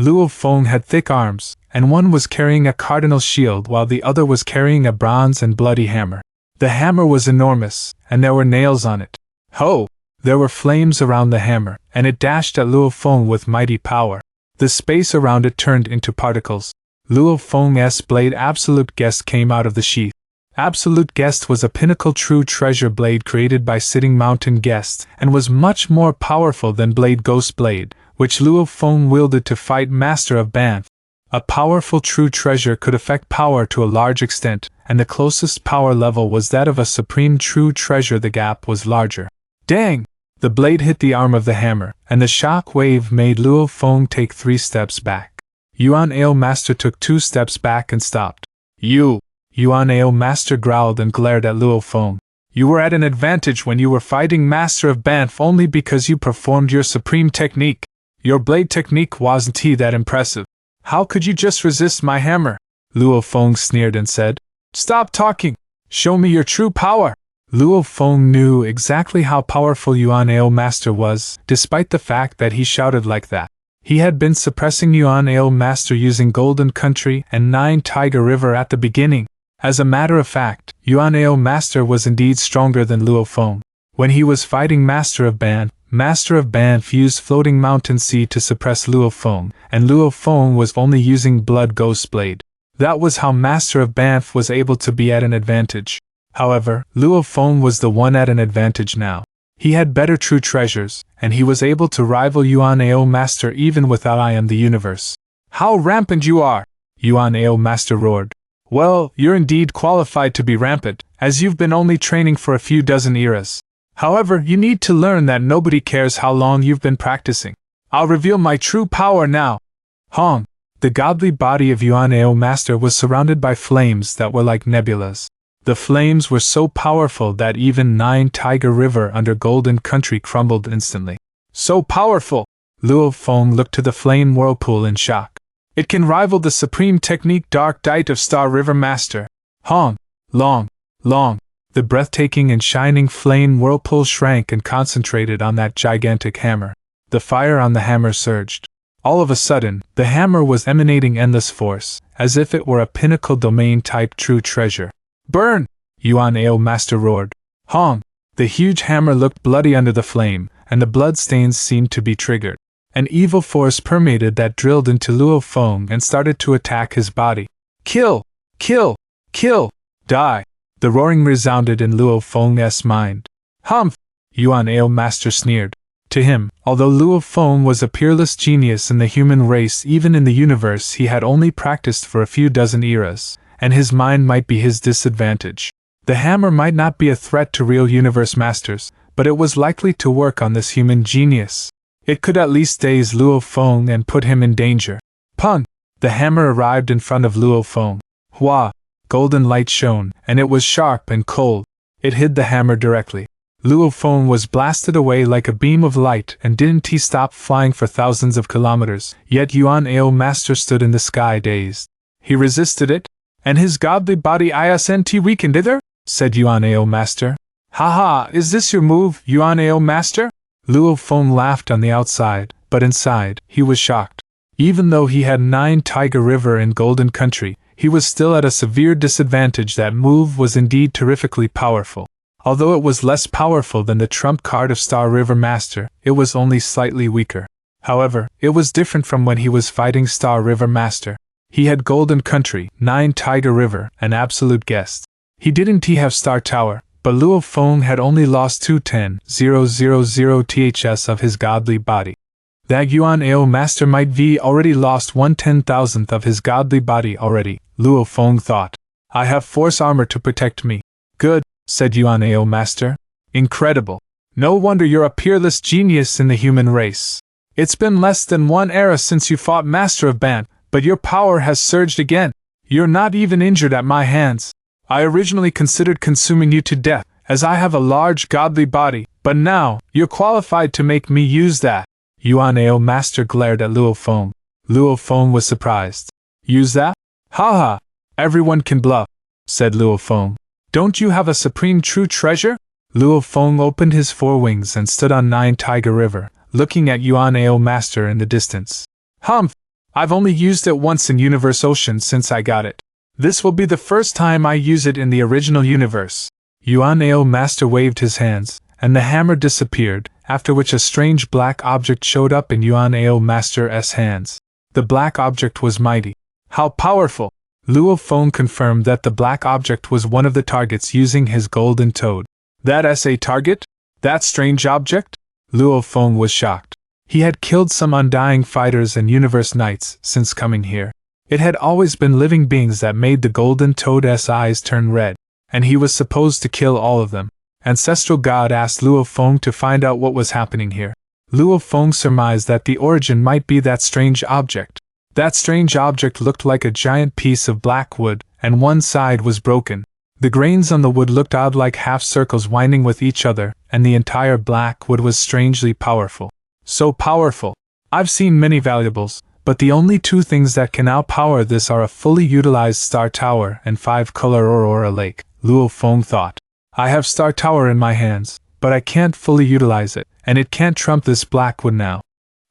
Luo Feng had thick arms, and one was carrying a cardinal shield while the other was carrying a bronze and bloody hammer. The hammer was enormous, and there were nails on it. Ho! There were flames around the hammer, and it dashed at Luo Feng with mighty power. The space around it turned into particles. Luo Feng's blade Absolute Guest came out of the sheath. Absolute Guest was a pinnacle true treasure blade created by Sitting Mountain Guest, and was much more powerful than Blade Ghost Blade, which Luo Feng wielded to fight Master of Banff. A powerful true treasure could affect power to a large extent, and the closest power level was that of a supreme true treasure. The gap was larger. Dang! The blade hit the arm of the hammer, and the shock wave made Luo Feng take 3 steps back. Yuan Ao Master took 2 steps back and stopped. Yuan Ao Master growled and glared at Luo Feng. You were at an advantage when you were fighting Master of Banff only because you performed your supreme technique. Your blade technique wasn't that impressive. How could you just resist my hammer? Luo Feng sneered and said. Stop talking! Show me your true power! Luo Feng knew exactly how powerful Yuan Ao Master was, despite the fact that he shouted like that. He had been suppressing Yuan Ao Master using Golden Country and 9 Tiger River at the beginning. As a matter of fact, Yuan Ao Master was indeed stronger than Luo Feng. When he was fighting Master of Banff used Floating Mountain Sea to suppress Luo Feng, and Luo Feng was only using Blood Ghost Blade. That was how Master of Banff was able to be at an advantage. However, Luo Feng was the one at an advantage now. He had better true treasures, and he was able to rival Yuan Ao Master even without I Am the Universe. How rampant you are! Yuan Ao Master roared. Well, you're indeed qualified to be rampant, as you've been only training for a few dozen eras. However, you need to learn that nobody cares how long you've been practicing. I'll reveal my true power now. Hong! The godly body of Yuan Ao Master was surrounded by flames that were like nebulas. The flames were so powerful that even 9 Tiger River under Golden Country crumbled instantly. So powerful! Luo Feng looked to the flame whirlpool in shock. It can rival the supreme technique Dark Dite of Star River Master. Hong! Long! The breathtaking and shining flame whirlpool shrank and concentrated on that gigantic hammer. The fire on the hammer surged. All of a sudden, the hammer was emanating endless force, as if it were a pinnacle domain-type true treasure. Burn! Yuan Ao Master roared. Hong! The huge hammer looked bloody under the flame, and the bloodstains seemed to be triggered. An evil force permeated that drilled into Luo Feng and started to attack his body. Kill! Kill! Kill! Die! The roaring resounded in Luo Feng's mind. Humph! Yuan Ao Master sneered. To him, although Luo Feng was a peerless genius in the human race, even in the universe he had only practiced for a few dozen eras, and his mind might be his disadvantage. The hammer might not be a threat to real universe masters, but it was likely to work on this human genius. It could at least daze Luo Feng and put him in danger. Pun! The hammer arrived in front of Luo Feng. Hua! Golden light shone, and it was sharp and cold. It hid the hammer directly. Luo Feng was blasted away like a beam of light, and didn't he stop flying for thousands of kilometers, yet Yuan Ao Master stood in the sky dazed. He resisted it? And his godly body isn't weakened either? Said Yuan Ao Master. Haha, is this your move, Yuan Ao Master? Luo Feng laughed on the outside, but inside, he was shocked. Even though he had 9 Tiger River in Golden Country, he was still at a severe disadvantage. That move was indeed terrifically powerful. Although it was less powerful than the trump card of Star River Master, it was only slightly weaker. However, it was different from when he was fighting Star River Master. He had Golden Country, 9 Tiger River, and Absolute Guest. He didn't have Star Tower, but Luo Feng had only lost 210,000 THS of his godly body. That Yuan Ao Master might be already lost 1/10,000th of his godly body already, Luo Feng thought. I have force armor to protect me. Good, said Yuan Ao Master. Incredible. No wonder you're a peerless genius in the human race. It's been less than 1 era since you fought Master of Banff, but your power has surged again. You're not even injured at my hands. I originally considered consuming you to death, as I have a large godly body, but now, you're qualified to make me use that. Yuan Ao Master glared at Luo Feng. Luo Feng was surprised. Use that? Haha, everyone can bluff, said Luo Feng. Don't you have a supreme true treasure? Luo Feng opened his forewings and stood on 9 Tiger River, looking at Yuan Ao Master in the distance. Humph! I've only used it once in Universe Ocean since I got it. This will be the first time I use it in the original universe." Yuan Ao Master waved his hands, and the hammer disappeared, after which a strange black object showed up in Yuan Ao Master's hands. The black object was mighty. "How powerful!" Luo Feng confirmed that the black object was one of the targets using his golden toad. "That's a target? That strange object?" Luo Feng was shocked. He had killed some undying fighters and universe knights since coming here. It had always been living beings that made the golden toad's eyes turn red, and he was supposed to kill all of them. Ancestral God asked Luo Feng to find out what was happening here. Luo Feng surmised that the origin might be that strange object. That strange object looked like a giant piece of black wood, and one side was broken. The grains on the wood looked odd like half circles winding with each other, and the entire black wood was strangely powerful. So powerful. I've seen many valuables, but the only two things that can outpower this are a fully utilized star tower and 5-color Aurora Lake, Luo Feng thought. I have Star Tower in my hands, but I can't fully utilize it, and it can't trump this blackwood now.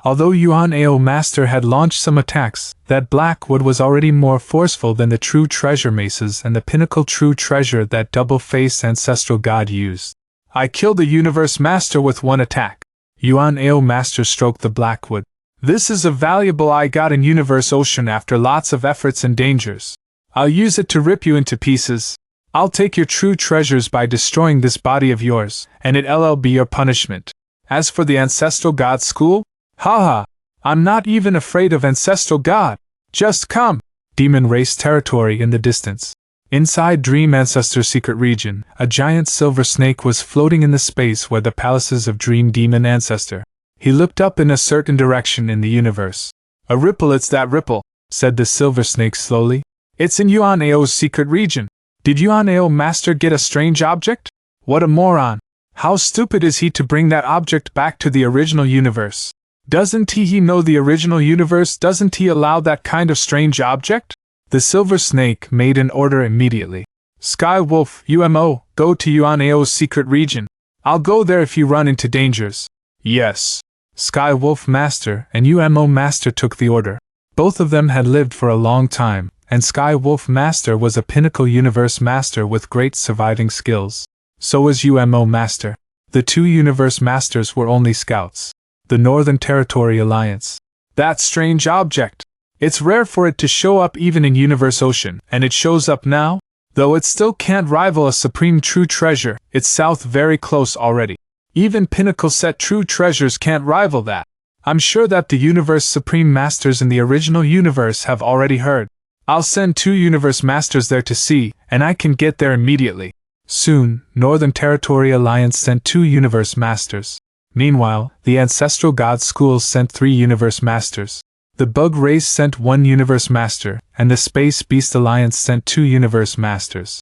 Although Yuan Ao Master had launched some attacks, that blackwood was already more forceful than the true treasure maces and the pinnacle true treasure that double-faced Ancestral God used. I killed the Universe Master with one attack. Yuan Ao Master stroked the blackwood. This is a valuable I got in Universe Ocean after lots of efforts and dangers. I'll use it to rip you into pieces. I'll take your true treasures by destroying this body of yours, and it'll be your punishment. As for the Ancestral God School, haha, I'm not even afraid of Ancestral God. Just come. Demon race territory in the distance. Inside Dream Ancestor's secret region, a giant silver snake was floating in the space where the palaces of Dream Demon Ancestor. He looked up in a certain direction in the universe. A ripple, it's that ripple, said the silver snake slowly. It's in Yuan Ao's secret region. Did Yuan Ao Master get a strange object? What a moron! How stupid is he to bring that object back to the original universe? Doesn't he know the original universe? Doesn't he allow that kind of strange object? The silver snake made an order immediately. Sky Wolf, UMO, go to Yuan Ao's secret region. I'll go there if you run into dangers. Yes. Sky Wolf Master and UMO Master took the order. Both of them had lived for a long time, and Sky Wolf Master was a pinnacle universe master with great surviving skills. So was UMO Master. The two universe masters were only scouts. The Northern Territory Alliance. That strange object! It's rare for it to show up even in Universe Ocean, and it shows up now? Though it still can't rival a supreme true treasure, it's south very close already. Even pinnacle set true treasures can't rival that. I'm sure that the universe supreme masters in the original universe have already heard. I'll send 2 universe masters there to see, and I can get there immediately. Soon, Northern Territory Alliance sent 2 universe masters. Meanwhile, the Ancestral God Schools sent 3 universe masters. The Bug Race sent 1 universe master, and the Space Beast Alliance sent 2 universe masters.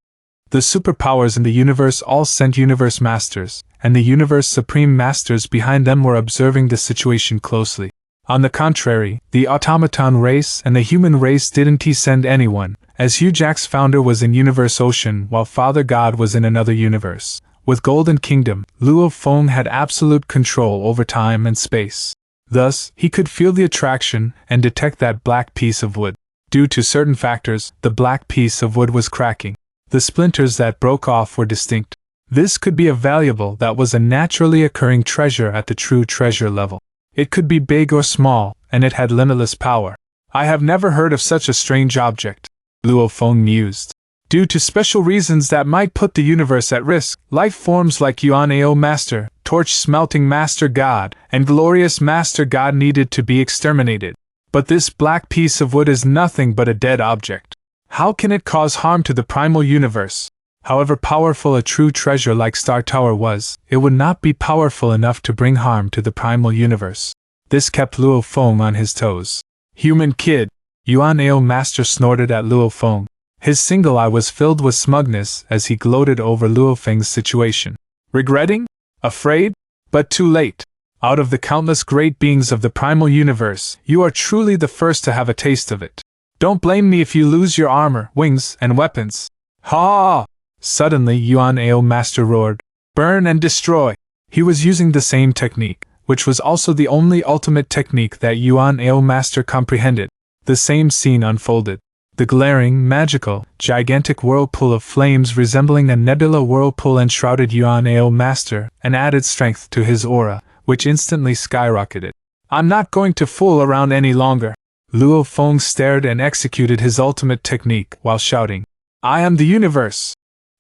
The superpowers in the universe all sent universe masters, and the universe supreme masters behind them were observing the situation closely. On the contrary, the automaton race and the human race didn't send anyone, as Hujack's founder was in Universe Ocean while Father God was in another universe. With Golden Kingdom, Luo Feng had absolute control over time and space. Thus, he could feel the attraction and detect that black piece of wood. Due to certain factors, the black piece of wood was cracking. The splinters that broke off were distinct. This could be a valuable that was a naturally occurring treasure at the true treasure level. It could be big or small, and it had limitless power. I have never heard of such a strange object, Luo Feng mused. Due to special reasons that might put the universe at risk, life forms like Yuan Ao Master, Torch-Smelting Master God, and Glorious Master God needed to be exterminated. But this black piece of wood is nothing but a dead object. How can it cause harm to the primal universe? However powerful a true treasure like Star Tower was, it would not be powerful enough to bring harm to the primal universe. This kept Luo Feng on his toes. Human kid! Yuan Ao Master snorted at Luo Feng. His single eye was filled with smugness as he gloated over Luo Feng's situation. Regretting? Afraid? But too late. Out of the countless great beings of the primal universe, you are truly the first to have a taste of it. Don't blame me if you lose your armor, wings, and weapons. Ha! Suddenly Yuan Ao Master roared. Burn and destroy! He was using the same technique, which was also the only ultimate technique that Yuan Ao Master comprehended. the same scene unfolded. The glaring, magical, gigantic whirlpool of flames resembling a nebula whirlpool enshrouded Yuan Ao Master and added strength to his aura, which instantly skyrocketed. I'm not going to fool around any longer. Luo Feng stared and executed his ultimate technique while shouting, I am the universe!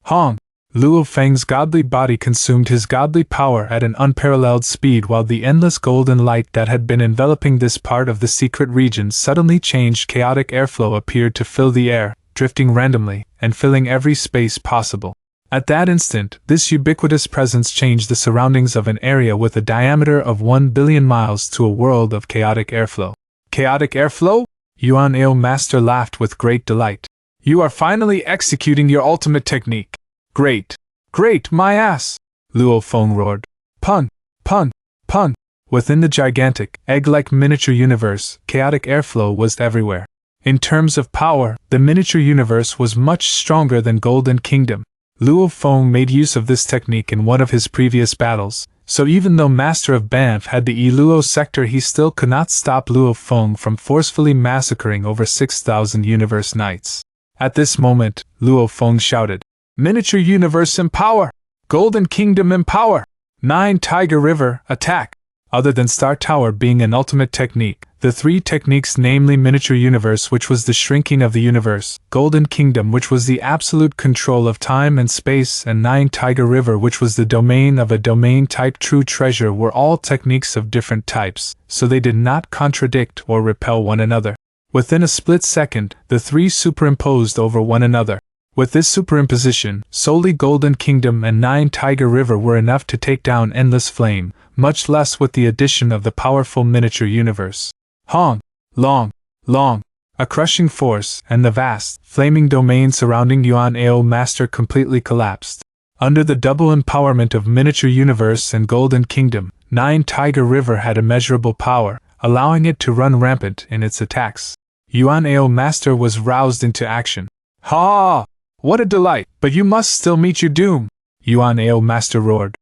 Hong! Luo Feng's godly body consumed his godly power at an unparalleled speed while the endless golden light that had been enveloping this part of the secret region suddenly changed. Chaotic airflow appeared to fill the air, drifting randomly, and filling every space possible. At that instant, this ubiquitous presence changed the surroundings of an area with a diameter of 1 billion miles to a world of chaotic airflow. Chaotic airflow? Yuan Ao Master laughed with great delight. You are finally executing your ultimate technique. Great! Great, my ass! Luo Feng roared. Pun! Pun! Pun! Within the gigantic, egg-like miniature universe, chaotic airflow was everywhere. In terms of power, the miniature universe was much stronger than Golden Kingdom. Luo Feng made use of this technique in one of his previous battles, so even though Master of Banff had the Luo sector, he still could not stop Luo Feng from forcefully massacring over 6,000 universe knights. At this moment, Luo Feng shouted, Miniature Universe in power! Golden Kingdom in power! 9 Tiger River, attack! Other than Star Tower being an ultimate technique, the 3 techniques, namely Miniature Universe, which was the shrinking of the universe, Golden Kingdom, which was the absolute control of time and space, and 9 Tiger River, which was the domain of a domain-type true treasure, were all techniques of different types, so they did not contradict or repel one another. Within a split second, the 3 superimposed over one another. With this superimposition, solely Golden Kingdom and 9 Tiger River were enough to take down Endless Flame, much less with the addition of the powerful Miniature Universe. Hong! Long! Long! A crushing force, and the vast, flaming domain surrounding Yuan Ao Master completely collapsed. Under the double empowerment of Miniature Universe and Golden Kingdom, 9 Tiger River had immeasurable power, allowing it to run rampant in its attacks. Yuan Ao Master was roused into action. Ha! What a delight, but you must still meet your doom! Yuan Ao Master roared.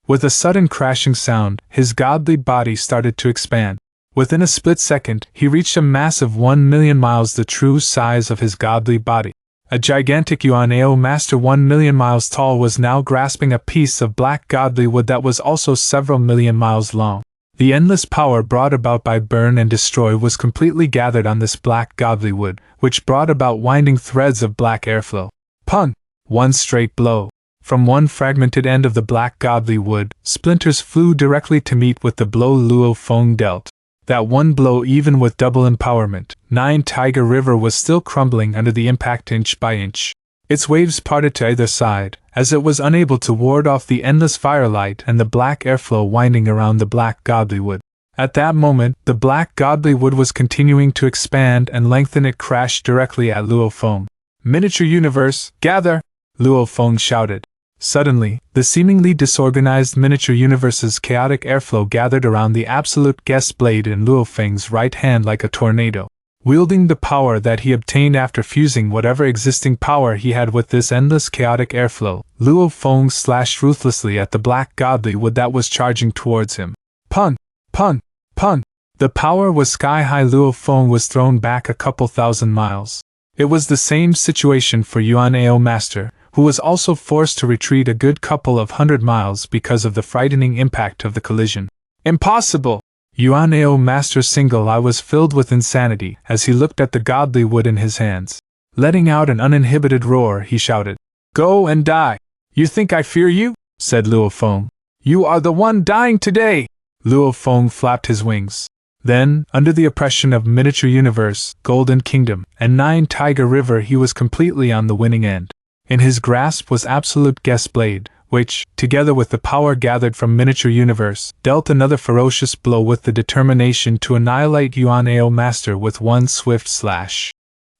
With a sudden crashing sound, his godly body started to expand. Within a split second, he reached a mass of 1 million miles, the true size of his godly body. A gigantic Yuan Ao Master 1 million miles tall was now grasping a piece of black godly wood that was also several million miles long. The endless power brought about by Burn and Destroy was completely gathered on this black godly wood, which brought about winding threads of black airflow. Pun! One straight blow. From one fragmented end of the black godly wood, splinters flew directly to meet with the blow Luo Feng dealt. That one blow, even with double empowerment, 9 Tiger River was still crumbling under the impact inch by inch. Its waves parted to either side, as it was unable to ward off the endless firelight and the black airflow winding around the black godly wood. At that moment, the black godly wood was continuing to expand and lengthen. It crashed directly at Luo Feng. Miniature Universe, gather! Luo Feng shouted. Suddenly, the seemingly disorganized Miniature Universe's chaotic airflow gathered around the absolute guest blade in Luo Feng's right hand like a tornado. Wielding the power that he obtained after fusing whatever existing power he had with this endless chaotic airflow, Luo Feng slashed ruthlessly at the black godly wood that was charging towards him. Pun! Pun! Pun! The power was sky-high. Luo Feng was thrown back a couple thousand miles. It was the same situation for Yuan Ao Master, who was also forced to retreat a good couple of 100 miles because of the frightening impact of the collision. Impossible! Yuan Ao Master's single eye was filled with insanity as he looked at the godly wood in his hands. Letting out an uninhibited roar, he shouted, Go and die! You think I fear you? Said Luo Feng. You are the one dying today! Luo Feng flapped his wings. Then, under the oppression of Miniature Universe, Golden Kingdom, and 9 Tiger River, he was completely on the winning end. In his grasp was absolute Guest Blade, which, together with the power gathered from Miniature Universe, dealt another ferocious blow with the determination to annihilate Yuan Ao Master with one swift slash.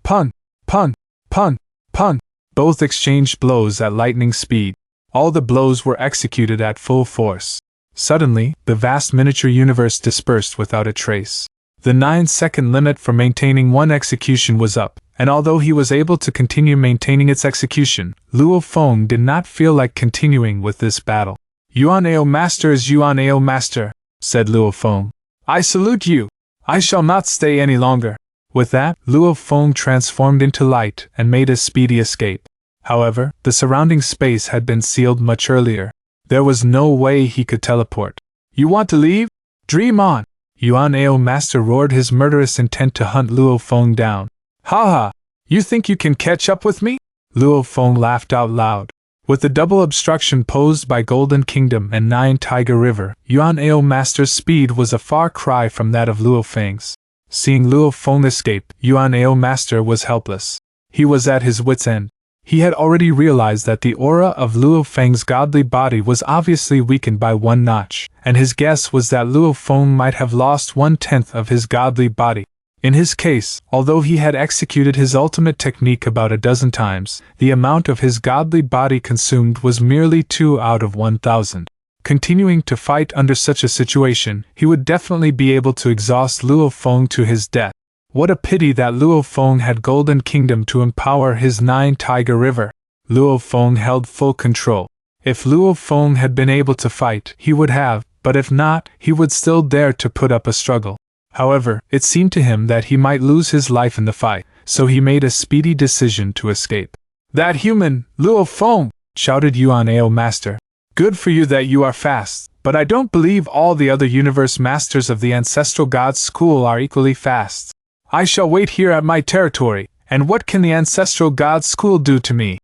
Pun! Pun! Pun! Pun! Both exchanged blows at lightning speed. All the blows were executed at full force. Suddenly, the vast Miniature Universe dispersed without a trace. The 9-second limit for maintaining one execution was up, and although he was able to continue maintaining its execution, Luo Feng did not feel like continuing with this battle. Yuan Ao Master is Yuan Ao Master, said Luo Feng. I salute you. I shall not stay any longer. With that, Luo Feng transformed into light and made a speedy escape. However, the surrounding space had been sealed much earlier. There was no way he could teleport. You want to leave? Dream on! Yuan Ao Master roared, his murderous intent to hunt Luo Feng down. Ha ha! You think you can catch up with me? Luo Feng laughed out loud. With the double obstruction posed by Golden Kingdom and Nine Tiger River, Yuan Ao Master's speed was a far cry from that of Luo Feng's. Seeing Luo Feng escape, Yuan Ao Master was helpless. He was at his wits' end. He had already realized that the aura of Luo Feng's godly body was obviously weakened by one notch, and his guess was that Luo Feng might have lost 1/10 of his godly body. In his case, although he had executed his ultimate technique about a dozen times, the amount of his godly body consumed was merely 2 out of 1,000. Continuing to fight under such a situation, he would definitely be able to exhaust Luo Feng to his death. What a pity that Luo Feng had Golden Kingdom to empower his Nine Tiger River. Luo Feng held full control. If Luo Feng had been able to fight, he would have, but if not, he would still dare to put up a struggle. However, it seemed to him that he might lose his life in the fight, so he made a speedy decision to escape. That human, Luo Feng! Shouted Yuan Ao Master. Good for you that you are fast, but I don't believe all the other universe masters of the Ancestral God School are equally fast. I shall wait here at my territory, and what can the Ancestral God School do to me?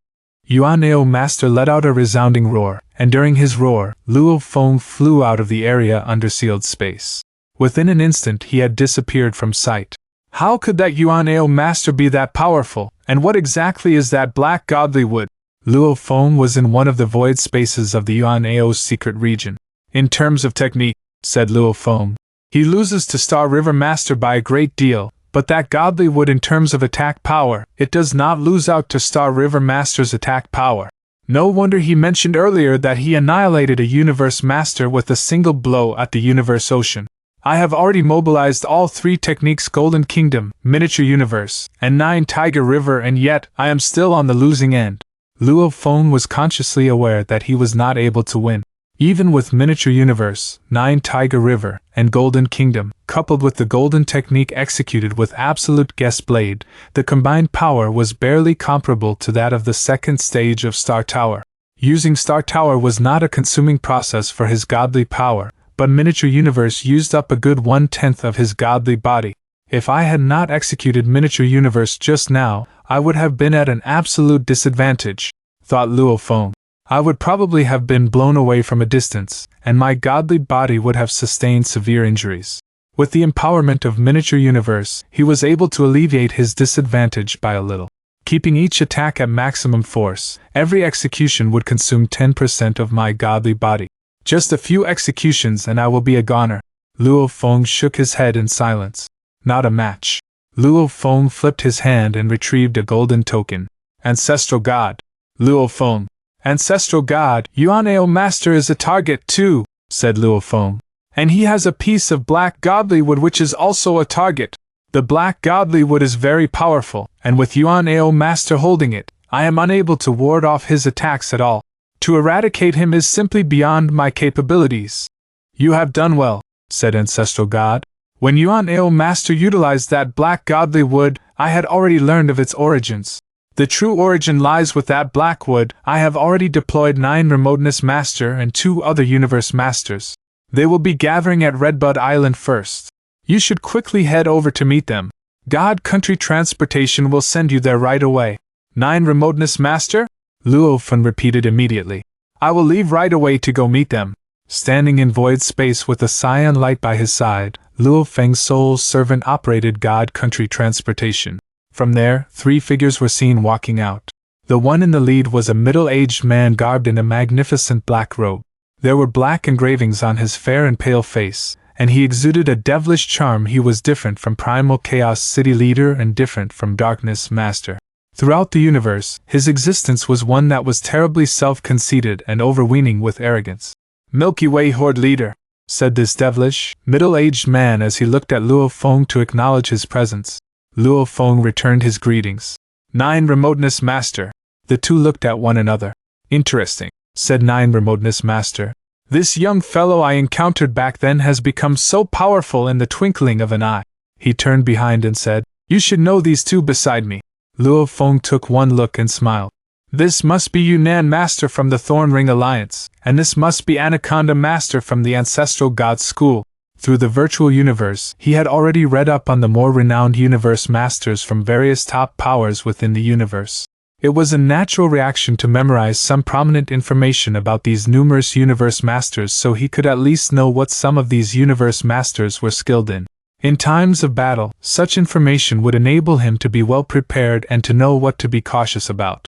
Yuan Ao Master let out a resounding roar, and during his roar, Luo Feng flew out of the area under sealed space. Within an instant he had disappeared from sight. How could that Yuan Ao Master be that powerful, and what exactly is that black godly wood? Luo Feng was in one of the void spaces of the Yuan Ao's secret region. In terms of technique, said Luo Feng, he loses to Star River Master by a great deal, but that godly wood in terms of attack power, it does not lose out to Star River Master's attack power. No wonder he mentioned earlier that he annihilated a universe master with a single blow at the universe ocean. I have already mobilized all 3 techniques: Golden Kingdom, Miniature Universe, and Nine Tiger River, and yet I am still on the losing end. Luo Feng was consciously aware that he was not able to win. Even with Miniature Universe, Nine Tiger River, and Golden Kingdom, coupled with the Golden Technique executed with Absolute Guest Blade, the combined power was barely comparable to that of the second stage of Star Tower. Using Star Tower was not a consuming process for his godly power, but Miniature Universe used up a good 1/10 of his godly body. If I had not executed Miniature Universe just now, I would have been at an absolute disadvantage, thought Luo Feng. I would probably have been blown away from a distance, and my godly body would have sustained severe injuries. With the empowerment of Miniature Universe, he was able to alleviate his disadvantage by a little. Keeping each attack at maximum force, every execution would consume 10% of my godly body. Just a few executions and I will be a goner. Luo Feng shook his head in silence. Not a match. Luo Feng flipped his hand and retrieved a golden token. Ancestral God. Luo Feng. Ancestral God, Yuan Ao Master is a target too, said Luo Feng. And he has a piece of black godly wood which is also a target. The black godly wood is very powerful, and with Yuan Ao Master holding it, I am unable to ward off his attacks at all. To eradicate him is simply beyond my capabilities. You have done well, said Ancestral God. When Yuan Ao Master utilized that black godly wood, I had already learned of its origins. The true origin lies with that black wood. I have already deployed 9 Remoteness Master and 2 other Universe Masters. They will be gathering at Redbud Island first. You should quickly head over to meet them. God Country Transportation will send you there right away. 9 Remoteness Master? Luo Feng repeated immediately. I will leave right away to go meet them. Standing in void space with a cyan light by his side, Luo Feng's soul servant operated God Country Transportation. From there, 3 figures were seen walking out. The one in the lead was a middle-aged man garbed in a magnificent black robe. There were black engravings on his fair and pale face, and he exuded a devilish charm. He was different from Primal Chaos City Leader and different from Darkness Master. Throughout the universe, his existence was one that was terribly self-conceited and overweening with arrogance. Milky Way Horde Leader, said this devilish, middle-aged man as he looked at Luo Feng to acknowledge his presence. Luo Feng returned his greetings. 9 Remoteness Master. The two looked at one another. Interesting, said 9 Remoteness Master. This young fellow I encountered back then has become so powerful in the twinkling of an eye. He turned behind and said, You should know these two beside me. Luo Feng took one look and smiled. This must be Yuan Master from the Thorn Ring Alliance, and this must be Anaconda Master from the Ancestral God School. Through the virtual universe, he had already read up on the more renowned universe masters from various top powers within the universe. It was a natural reaction to memorize some prominent information about these numerous universe masters so he could at least know what some of these universe masters were skilled in. In times of battle, such information would enable him to be well prepared and to know what to be cautious about.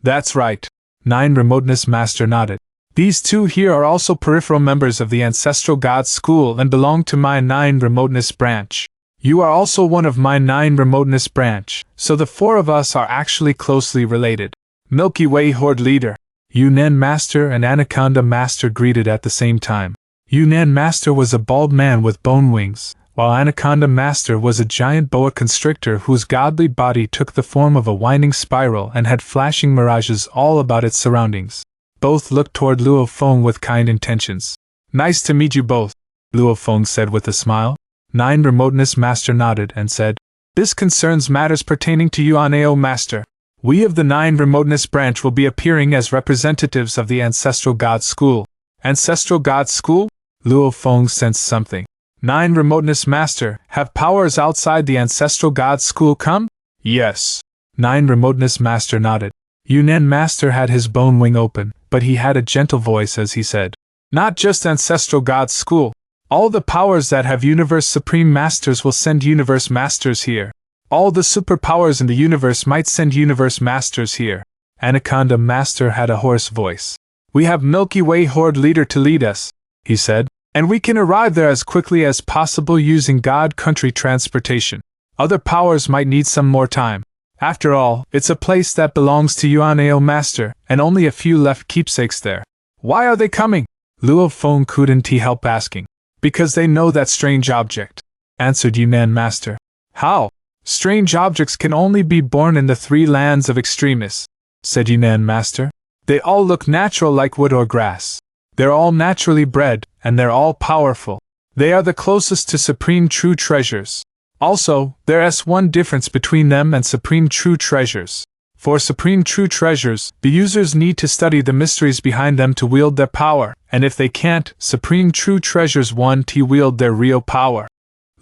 That's right. 9 Remoteness Master nodded. These two here are also peripheral members of the Ancestral God School and belong to my 9 Remoteness branch. You are also one of my 9 Remoteness branch, so the 4 of us are actually closely related. Milky Way Horde Leader. Yuan Master and Anaconda Master greeted at the same time. Yuan Master was a bald man with bone wings, while Anaconda Master was a giant boa constrictor whose godly body took the form of a winding spiral and had flashing mirages all about its surroundings. Both looked toward Luo Feng with kind intentions. Nice to meet you both, Luo Feng said with a smile. 9 Remoteness Master nodded and said, This concerns matters pertaining to Yuan Ao Master. We of the 9 Remoteness branch will be appearing as representatives of the Ancestral God School. Ancestral God School? Luo Feng sensed something. 9 Remoteness Master, have powers outside the Ancestral God School come? Yes. 9 Remoteness Master nodded. Yuan Master had his bone wing open, but he had a gentle voice as he said, Not just Ancestral God School. All the powers that have Universe Supreme Masters will send Universe Masters here. All the superpowers in the universe might send Universe Masters here. Anaconda Master had a hoarse voice. We have Milky Way Horde Leader to lead us, he said, and we can arrive there as quickly as possible using God Country transportation. Other powers might need some more time. After all, it's a place that belongs to Yuan Ao Master, and only a few left keepsakes there. Why are they coming? Luo Feng couldn't help asking. Because they know that strange object, answered Yuan Master. How? Strange objects can only be born in the 3 lands of extremis, said Yuan Master. They all look natural like wood or grass. They're all naturally bred, and they're all powerful. They are the closest to supreme true treasures. Also, there's one difference between them and supreme true treasures. For supreme true treasures, the users need to study the mysteries behind them to wield their power, and if they can't, supreme true treasures want to wield their real power.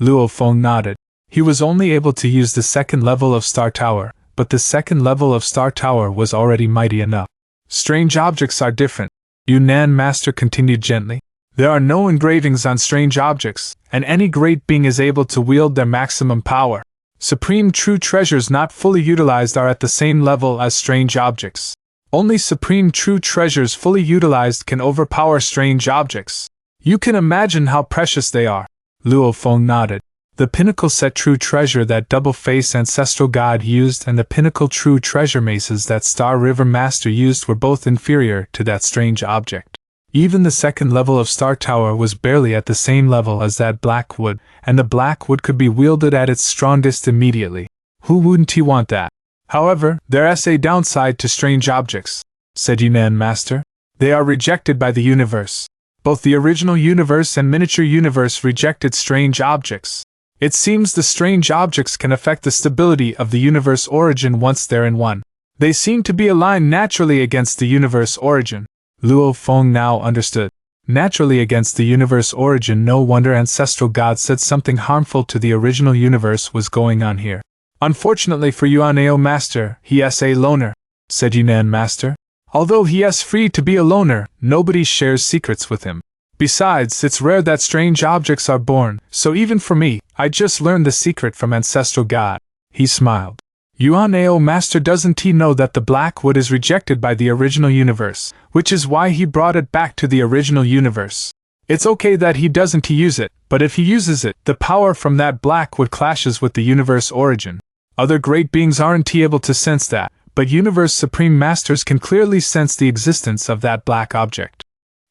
Luo Feng nodded. He was only able to use the 2nd level of Star Tower, but the 2nd level of Star Tower was already mighty enough. Strange objects are different, Yuan Master continued gently. There are no engravings on strange objects, and any great being is able to wield their maximum power. Supreme true treasures not fully utilized are at the same level as strange objects. Only supreme true treasures fully utilized can overpower strange objects. You can imagine how precious they are. Luo Feng nodded. The pinnacle set true treasure that double-face Ancestral God used and the pinnacle true treasure maces that Star River Master used were both inferior to that strange object. Even the 2nd level of Star Tower was barely at the same level as that black wood, and the black wood could be wielded at its strongest immediately. Who wouldn't want that? However, there's a downside to strange objects, said Yuan Master. They are rejected by the universe. Both the original universe and miniature universe rejected strange objects. It seems the strange objects can affect the stability of the universe origin once they're in one. They seem to be aligned naturally against the universe origin. Luo Feng now understood. Naturally against the universe origin, no wonder Ancestral God said something harmful to the original universe was going on here. Unfortunately for Yuan Ao Master, he is a loner, said Yuan Master. Although he is free to be a loner, nobody shares secrets with him. Besides, it's rare that strange objects are born, so even for me, I just learned the secret from Ancestral God. He smiled. Yuan Ao Master doesn't he know that the black wood is rejected by the original universe, which is why he brought it back to the original universe. It's okay that he doesn't use it, but if he uses it, the power from that black wood clashes with the universe origin. Other great beings aren't able to sense that, but Universe Supreme Masters can clearly sense the existence of that black object.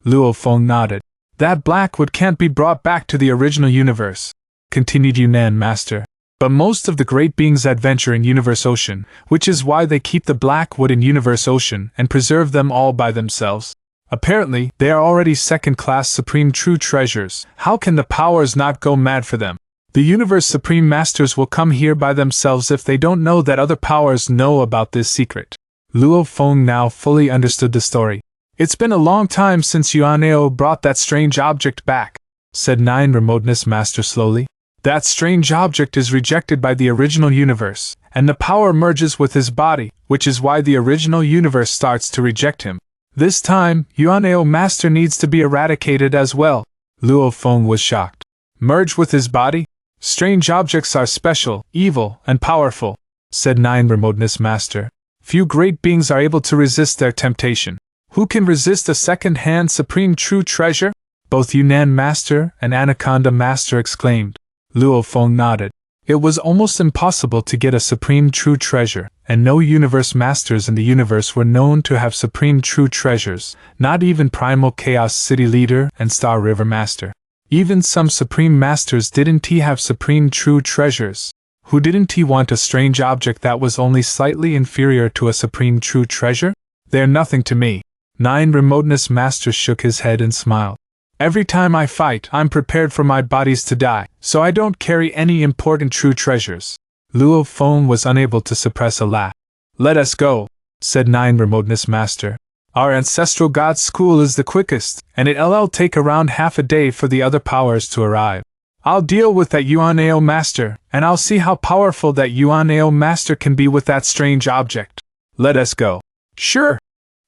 Luo Feng nodded. That black wood can't be brought back to the original universe, continued Yuan Master. But most of the great beings adventure in Universe Ocean, which is why they keep the black wood in Universe Ocean and preserve them all by themselves. Apparently, they are already 2nd-class supreme true treasures. How can the powers not go mad for them? The Universe Supreme Masters will come here by themselves if they don't know that other powers know about this secret. Luo Feng now fully understood the story. It's been a long time since Yuan Ao brought that strange object back, said Nine Remoteness Master slowly. That strange object is rejected by the original universe, and the power merges with his body, which is why the original universe starts to reject him. This time, Yuan Ao Master needs to be eradicated as well. Luo Feng was shocked. Merge with his body? Strange objects are special, evil, and powerful, said Nine Remoteness Master. Few great beings are able to resist their temptation. Who can resist a second-hand supreme true treasure? Both Yuan Master and Anaconda Master exclaimed. Luo Feng nodded. It was almost impossible to get a supreme true treasure, and no universe masters in the universe were known to have supreme true treasures, not even Primal Chaos City Leader and Star River Master. Even some supreme masters didn't have supreme true treasures. Who didn't want a strange object that was only slightly inferior to a supreme true treasure? They're nothing to me. Nine Remoteness Master shook his head and smiled. Every time I fight, I'm prepared for my bodies to die, so I don't carry any important true treasures. Luo Feng was unable to suppress a laugh. Let us go, said Nine Remoteness Master. Our Ancestral God school is the quickest, and it'll take around half a day for the other powers to arrive. I'll deal with that Yuan Ao Master, and I'll see how powerful that Yuan Ao Master can be with that strange object. Let us go. Sure.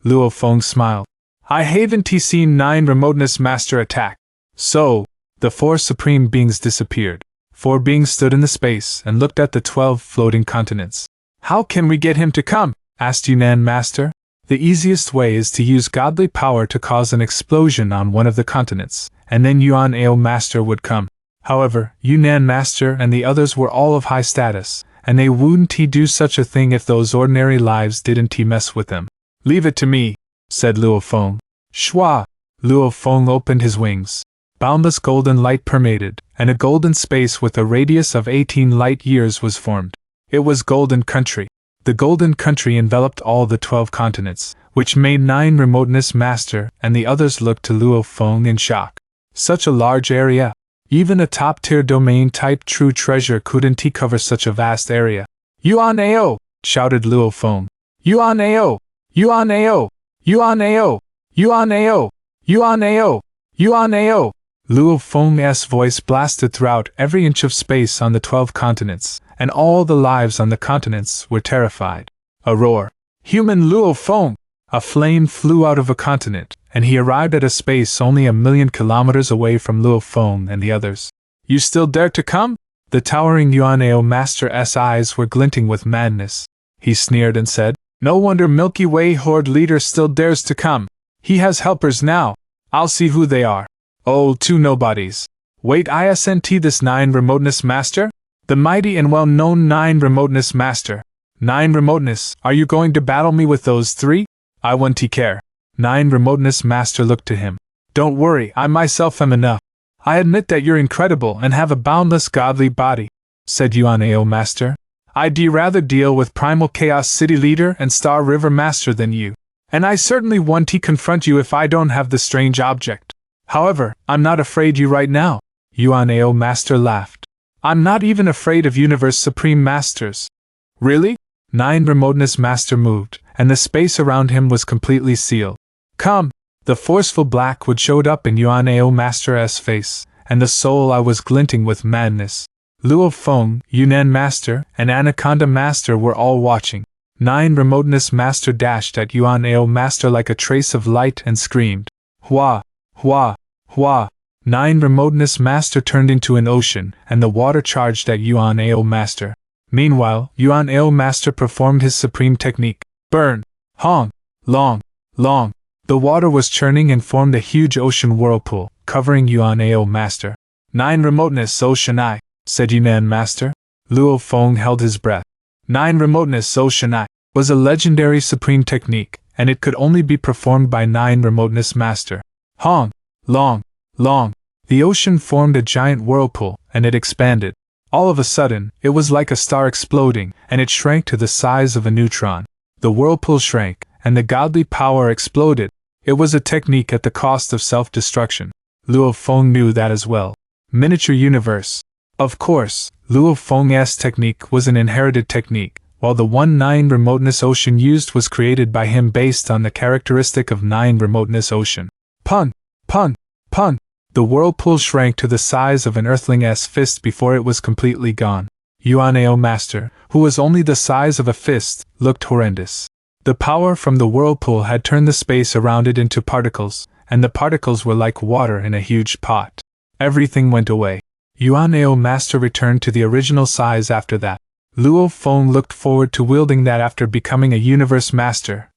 Luo Feng smiled. I haven't seen Nine Remoteness Master attack. So, the 4 supreme beings disappeared. 4 beings stood in the space and looked at the 12 floating continents. How can we get him to come? Asked Yuan Master. The easiest way is to use godly power to cause an explosion on one of the continents, and then Yuan Ao Master would come. However, Yuan Master and the others were all of high status, and they wouldn't do such a thing if those ordinary lives didn't mess with them. Leave it to me, said Luo Feng. Shwa! Luo Feng opened his wings. Boundless golden light permeated, and a golden space with a radius of 18 light years was formed. It was Golden Country. The Golden Country enveloped all the 12 continents, which made Nine Remoteness Master and the others look to Luo Feng in shock. Such a large area. Even a top-tier domain-type true treasure couldn't cover such a vast area. Yuan Ao! Shouted Luo Feng. Yuan Ao! Yuan Ao! Yuan Ao! Yuan Ao! Yuan Ao! Yuan Ao! Luo Feng's voice blasted throughout every inch of space on the 12 continents, and all the lives on the continents were terrified. A roar. Human Luo Feng! A flame flew out of a continent, and he arrived at a space only 1,000,000 kilometers away from Luo Feng and the others. You still dare to come? The towering Yuan Ao Master's eyes were glinting with madness. He sneered and said, No wonder Milky Way Horde leader still dares to come. He has helpers now. I'll see who they are. Oh, 2 nobodies. Wait, isn't this Nine Remoteness Master? The mighty and well-known Nine Remoteness Master. Nine Remoteness, are you going to battle me with those 3? I won't care. Nine Remoteness Master looked to him. Don't worry, I myself am enough. I admit that you're incredible and have a boundless godly body, said Yuan Ao Master. I'd rather deal with Primal Chaos City Leader and Star River Master than you. And I certainly won't confront you if I don't have the strange object. However, I'm not afraid you right now. Yuan Ao Master laughed. I'm not even afraid of Universe Supreme Masters. Really? Nine Remoteness Master moved, and the space around him was completely sealed. Come! The forceful blackwood showed up in Yuan Ao Master's face, and the soul I was glinting with madness. Luo Feng, Yuan Master, and Anaconda Master were all watching. Nine Remoteness Master dashed at Yuan Ao Master like a trace of light and screamed. Hua! Hua! Hua! Nine Remoteness Master turned into an ocean, and the water charged at Yuan Ao Master. Meanwhile, Yuan Ao Master performed his supreme technique. Burn! Hong! Long! Long! The water was churning and formed a huge ocean whirlpool, covering Yuan Ao Master. Nine Remoteness Ocean Eye, said Yuan Master. Luo Feng held his breath. Nine Remoteness Ocean Eye was a legendary supreme technique, and it could only be performed by Nine Remoteness Master. Hong! Long! Long! The ocean formed a giant whirlpool, and it expanded. All of a sudden, it was like a star exploding, and it shrank to the size of a neutron. The whirlpool shrank, and the godly power exploded. It was a technique at the cost of self-destruction. Luo Feng knew that as well. Miniature universe. Of course, Luo Feng's technique was an inherited technique, while the 1-9 Remoteness Ocean used was created by him based on the characteristic of 9 Remoteness Ocean. Pun! Pun! Pun! The whirlpool shrank to the size of an earthling's fist before it was completely gone. Yuan Ao Master, who was only the size of a fist, looked horrendous. The power from the whirlpool had turned the space around it into particles, and the particles were like water in a huge pot. Everything went away. Yuan Ao Master returned to the original size after that. Luo Feng looked forward to wielding that after becoming a universe master,